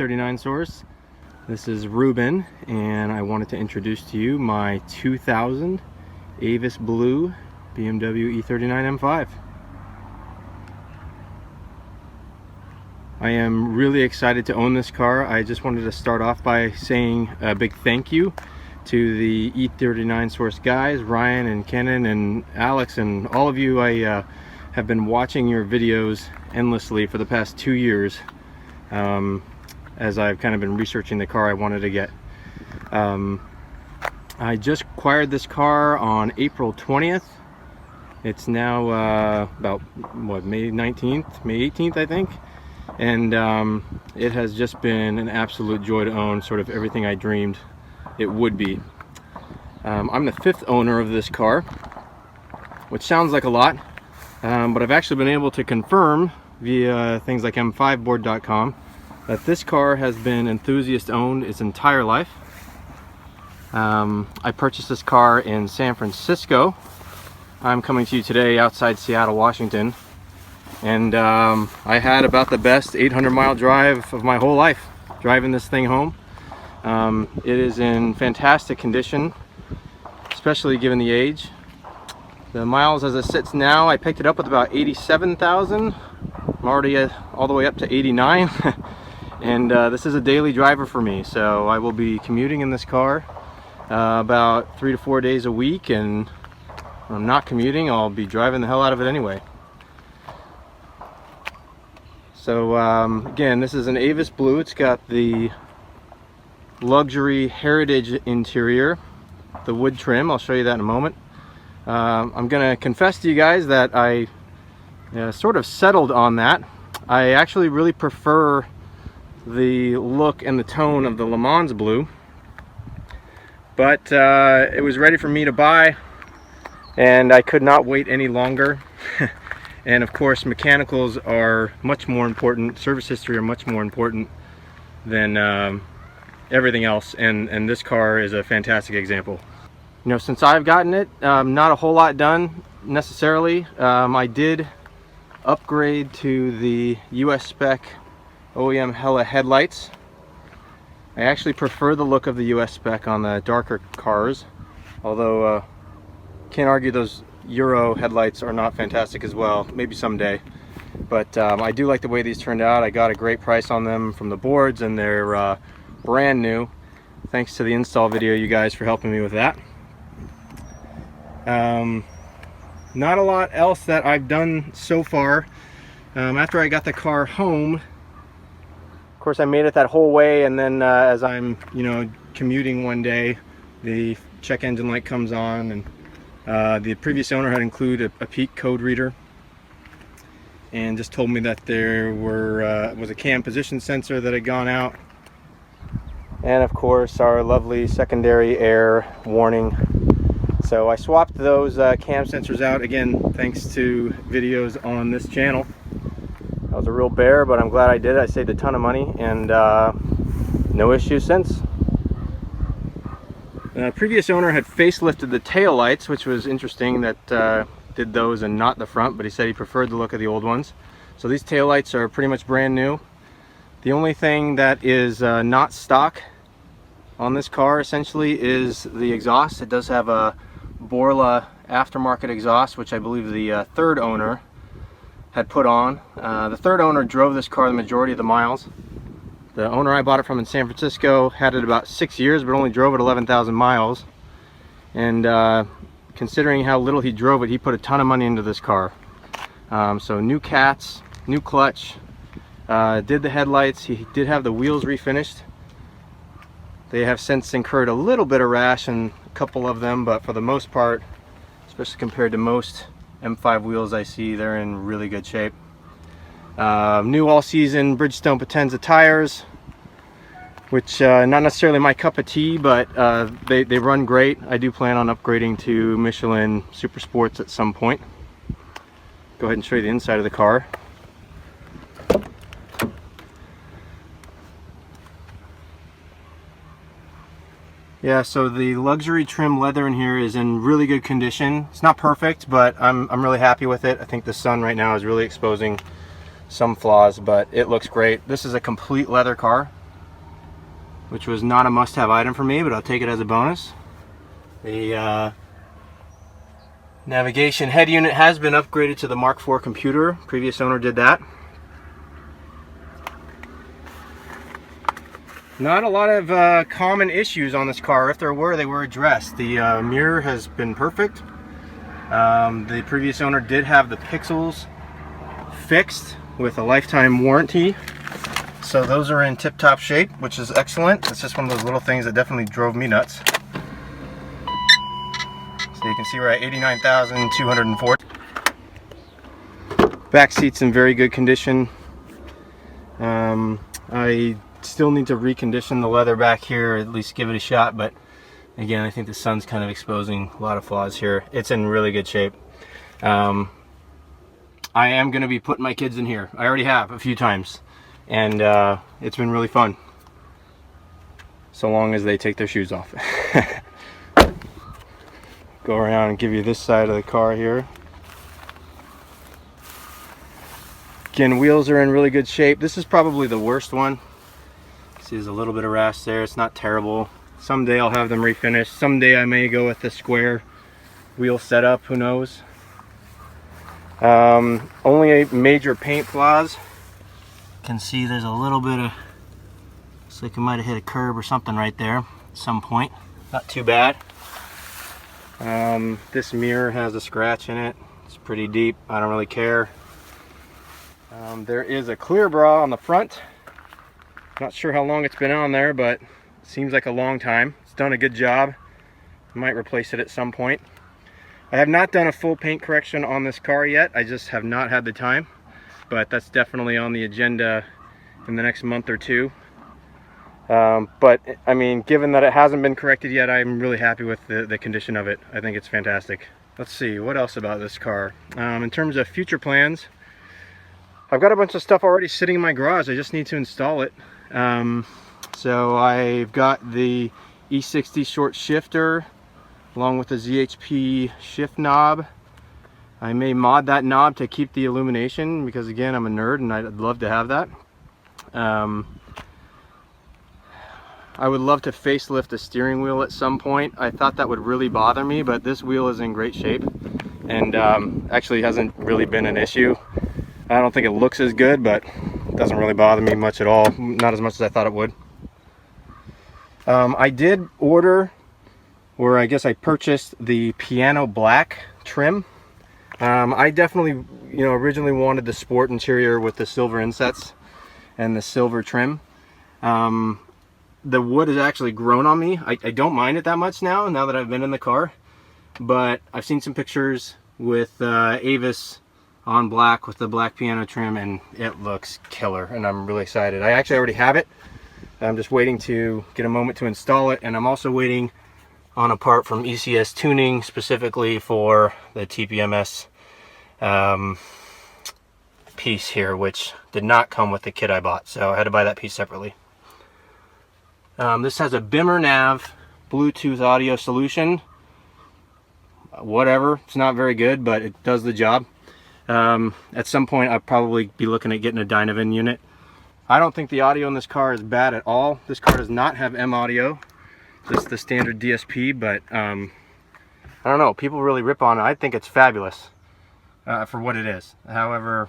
E39 source. This is Ruben, and I wanted to introduce to you my 2000 Avus Blue BMW E39 M5. I am really excited to own this car. I just wanted to start off by saying a big thank you to the E39 source guys, Ryan and Kenan and Alex, and all of you. I have been watching your videos endlessly for the past 2 years as I've kind of been researching the car I wanted to get. I just acquired this car on April 20th. It's now about what, May 19th, May 18th, I think. And it has just been an absolute joy to own, sort of everything I dreamed it would be. I'm the 5th owner of this car, which sounds like a lot, but I've actually been able to confirm via things like m5board.com that this car has been enthusiast owned its entire life. I purchased this car in San Francisco. I'm coming to you today outside Seattle, Washington. And I had about the best 800-mile drive of my whole life driving this thing home. It is in fantastic condition, especially given the age. The miles as it sits now, I picked it up with about 87,000. I'm already all the way up to 89. And this is a daily driver for me, so I will be commuting in this car about 3 to 4 days a week, and when I'm not commuting, I'll be driving the hell out of it anyway. So again, this is an Avus Blue. It's got the luxury heritage interior, the wood trim. I'll show you that in a moment. I'm gonna confess to you guys that I sort of settled on that. I actually really prefer the look and the tone of the Le Mans Blue, but it was ready for me to buy, and I could not wait any longer. And of course, mechanicals are much more important, service history are much more important than everything else, and this car is a fantastic example. You know, since I've gotten it, not a whole lot done necessarily. I did upgrade to the US spec OEM Hella headlights. I actually prefer the look of the US spec on the darker cars, although can't argue those Euro headlights are not fantastic as well. Maybe someday, but I do like the way these turned out. I got a great price on them from the boards, and they're brand new. Thanks to the install video, you guys, for helping me with that. Not a lot else that I've done so far. After I got the car home, of course I made it that whole way, and then as I'm commuting one day, the check engine light comes on, and the previous owner had included a peak code reader and just told me that there was a cam position sensor that had gone out, and of course our lovely secondary air warning. So I swapped those cam sensors out, again thanks to videos on this channel. I was a real bear, but I'm glad I did it. I saved a ton of money, and no issues since. The previous owner had facelifted the tail lights, which was interesting that did those and not the front, but he said he preferred the look of the old ones. So these tail lights are pretty much brand new. The only thing that is not stock on this car essentially is the exhaust. It does have a Borla aftermarket exhaust, which I believe the 3rd owner had put on. The 3rd owner drove this car the majority of the miles. The owner I bought it from in San Francisco had it about 6 years, but only drove it 11,000 miles. And considering how little he drove it, he put a ton of money into this car. So new cats, new clutch, did the headlights. He did have the wheels refinished. They have since incurred a little bit of rash in a couple of them, but for the most part, especially compared to most M5 wheels I see, they're in really good shape. New all-season Bridgestone Potenza tires, which not necessarily my cup of tea, but they run great. I do plan on upgrading to Michelin Super Sports at some point. Go ahead and show you the inside of the car. Yeah, so the luxury trim leather in here is in really good condition. It's not perfect, but I'm really happy with it. I think the sun right now is really exposing some flaws, but it looks great. This is a complete leather car. which was not a must-have item for me, but I'll take it as a bonus. The navigation head unit has been upgraded to the Mark IV computer. Previous owner did that. Not a lot of common issues on this car. If there were, they were addressed. The mirror has been perfect. The previous owner did have the pixels fixed with a lifetime warranty. So those are in tip-top shape, which is excellent. It's just one of those little things that definitely drove me nuts. So you can see we're at 89,204. Back seat's in very good condition. I still need to recondition the leather back here, at least give it a shot, but again, I think the sun's kind of exposing a lot of flaws here. It's in really good shape. I am going to be putting my kids in here. I already have a few times, and it's been really fun, so long as they take their shoes off. Go around and give you this side of the car here. Again, wheels are in really good shape. This is probably the worst one. See, there's a little bit of rust there. It's not terrible. Someday I'll have them refinished. Someday I may go with the square wheel setup, who knows. Only a major paint flaws. You can see there's a little bit of, looks like it might have hit a curb or something right there at some point. Not too bad. This mirror has a scratch in it. It's pretty deep. I don't really care. There is a clear bra on the front. Not sure how long it's been on there, but it seems like a long time. It's done a good job. I might replace it at some point. I have not done a full paint correction on this car yet. I just have not had the time, but that's definitely on the agenda in the next month or two. But I mean, given that it hasn't been corrected yet, I'm really happy with the condition of it. I think it's fantastic. Let's see, what else about this car? In terms of future plans, I've got a bunch of stuff already sitting in my garage. I just need to install it. So I've got the E60 short shifter along with the ZHP shift knob. I may mod that knob to keep the illumination because, again, I'm a nerd and I'd love to have that. I would love to facelift the steering wheel at some point. I thought that would really bother me, but this wheel is in great shape and actually hasn't really been an issue. I don't think it looks as good, but it doesn't really bother me much at all. Not as much as I thought it would. I did order, or I guess I purchased the piano black trim. I definitely, originally wanted the sport interior with the silver insets and the silver trim. The wood has actually grown on me. I don't mind it that much now that I've been in the car, but I've seen some pictures with Avus on black with the black piano trim, and it looks killer, and I'm really excited. I actually already have it. I'm just waiting to get a moment to install it, and I'm also waiting on a part from ECS Tuning specifically for the TPMS piece here, which did not come with the kit I bought, so I had to buy that piece separately. This has a Bimmer Nav Bluetooth audio solution. Whatever, it's not very good, but it does the job. At some point I'll probably be looking at getting a Dynavan unit. I don't think the audio in this car is bad at all. This car does not have M audio, just the standard DSP, but I don't know, people really rip on it. I think it's fabulous for what it is. However,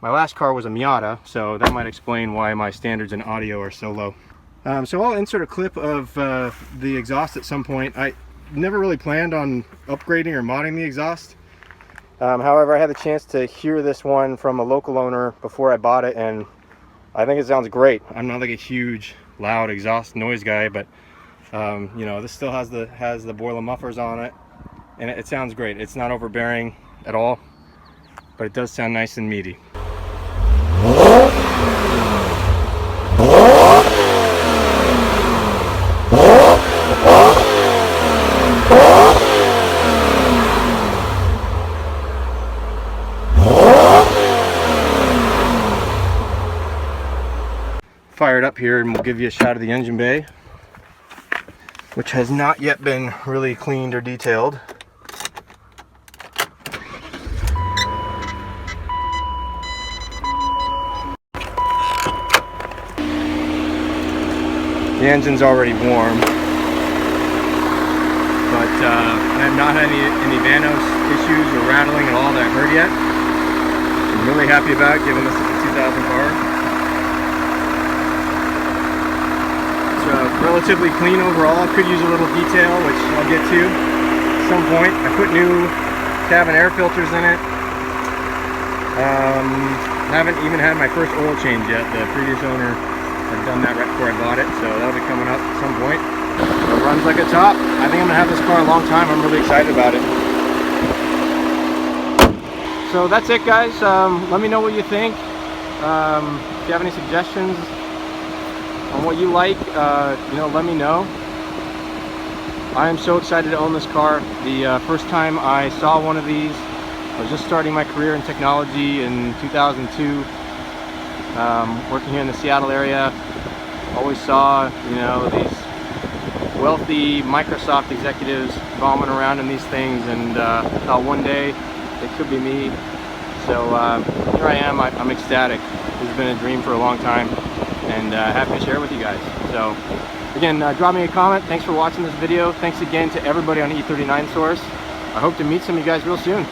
my last car was a Miata, so that might explain why my standards in audio are so low. So I'll insert a clip of the exhaust at some point. I never really planned on upgrading or modding the exhaust. However, I had the chance to hear this one from a local owner before I bought it, and I think it sounds great. I'm not like a huge loud exhaust noise guy, but this still has the boiler mufflers on it, and it sounds great. It's not overbearing at all, but it does sound nice and meaty. Fired up here, and we'll give you a shot of the engine bay, which has not yet been really cleaned or detailed. The engine's already warm, but I have not had any Vanos issues or rattling at all that I've heard yet. I'm really happy about it, given this is a 2000 car. It's relatively clean overall. Could use a little detail, which I'll get to at some point. I put new cabin air filters in it. Haven't even had my first oil change yet. The previous owner had done that right before I bought it, so that'll be coming up at some point. It runs like a top. I think I'm gonna have this car a long time. I'm really excited about it. So that's it, guys. Let me know what you think. If you have any suggestions on what you like, you know, let me know. I am so excited to own this car. The first time I saw one of these, I was just starting my career in technology in 2002, working here in the Seattle area. Always saw, you know, these wealthy Microsoft executives bombing around in these things, and thought one day it could be me. So here I am. I'm ecstatic. This has been a dream for a long time, and happy to share it with you guys. So again, drop me a comment. Thanks for watching this video. Thanks again to everybody on E39 Source. I hope to meet some of you guys real soon.